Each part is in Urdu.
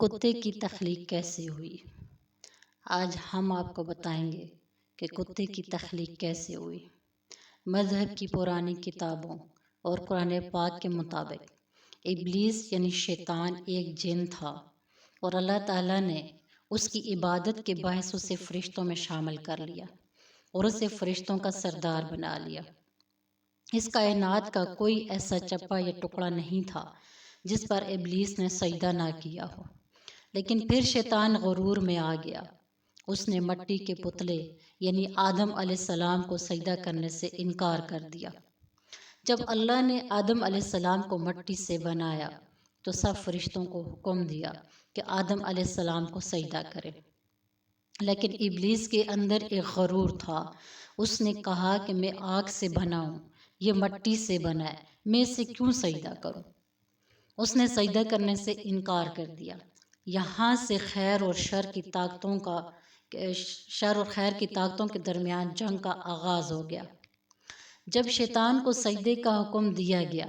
کتے کی تخلیق کیسے ہوئی؟ آج ہم آپ کو بتائیں گے کہ کتے کی تخلیق کیسے ہوئی۔ مذہب کی پرانی کتابوں اور قرآن پاک کے مطابق ابلیس یعنی شیطان ایک جن تھا اور اللہ تعالیٰ نے اس کی عبادت کے باعث اسے فرشتوں میں شامل کر لیا اور اسے فرشتوں کا سردار بنا لیا۔ اس کائنات کا کوئی ایسا چپا یا ٹکڑا نہیں تھا جس پر ابلیس نے سجدہ نہ کیا ہو، لیکن پھر شیطان غرور میں آ گیا۔ اس نے مٹی کے پتلے یعنی آدم علیہ السلام کو سجدہ کرنے سے انکار کر دیا۔ جب اللہ نے آدم علیہ السلام کو مٹی سے بنایا تو سب فرشتوں کو حکم دیا کہ آدم علیہ السلام کو سجدہ کرے، لیکن ابلیس کے اندر ایک غرور تھا۔ اس نے کہا کہ میں آگ سے بنا ہوں، یہ مٹی سے بنا ہے، میں اسے کیوں سجدہ کروں؟ اس نے سجدہ کرنے سے انکار کر دیا۔ یہاں سے خیر اور خیر کی طاقتوں کے درمیان جنگ کا آغاز ہو گیا۔ جب شیطان کو سجدے کا حکم دیا گیا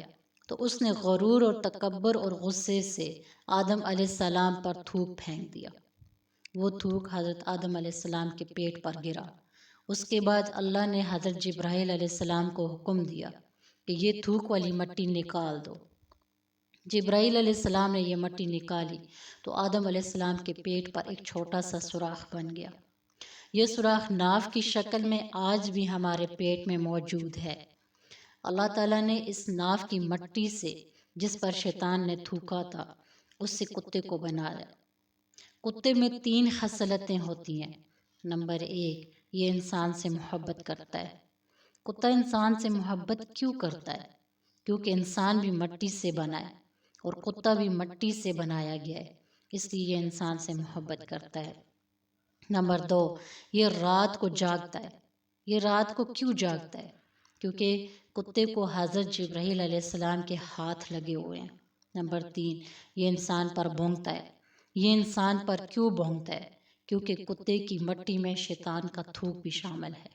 تو اس نے غرور اور تکبر اور غصے سے آدم علیہ السلام پر تھوک پھینک دیا۔ وہ تھوک حضرت آدم علیہ السلام کے پیٹ پر گرا۔ اس کے بعد اللہ نے حضرت جبرائیل علیہ السلام کو حکم دیا کہ یہ تھوک والی مٹی نکال دو۔ جبرائیل علیہ السلام نے یہ مٹی نکالی تو آدم علیہ السلام کے پیٹ پر ایک چھوٹا سا سوراخ بن گیا۔ یہ سوراخ ناف کی شکل میں آج بھی ہمارے پیٹ میں موجود ہے۔ اللہ تعالیٰ نے اس ناف کی مٹی سے جس پر شیطان نے تھوکا تھا اس سے کتے کو بنایا۔ کتے میں 3 خصلتیں ہوتی ہیں۔ نمبر 1، یہ انسان سے محبت کرتا ہے۔ کتا انسان سے محبت کیوں کرتا ہے؟ کیونکہ انسان بھی مٹی سے بنا ہے اور کتا بھی مٹی سے بنایا گیا ہے، اس لیے یہ انسان سے محبت کرتا ہے۔ نمبر 2، یہ رات کو جاگتا ہے۔ یہ رات کو کیوں جاگتا ہے؟ کیونکہ کتے کو حضرت جبرائیل علیہ السلام کے ہاتھ لگے ہوئے ہیں۔ نمبر 3، یہ انسان پر بھونکتا ہے۔ یہ انسان پر کیوں بھونکتا ہے؟ کیونکہ کتے کی مٹی میں شیطان کا تھوک بھی شامل ہے۔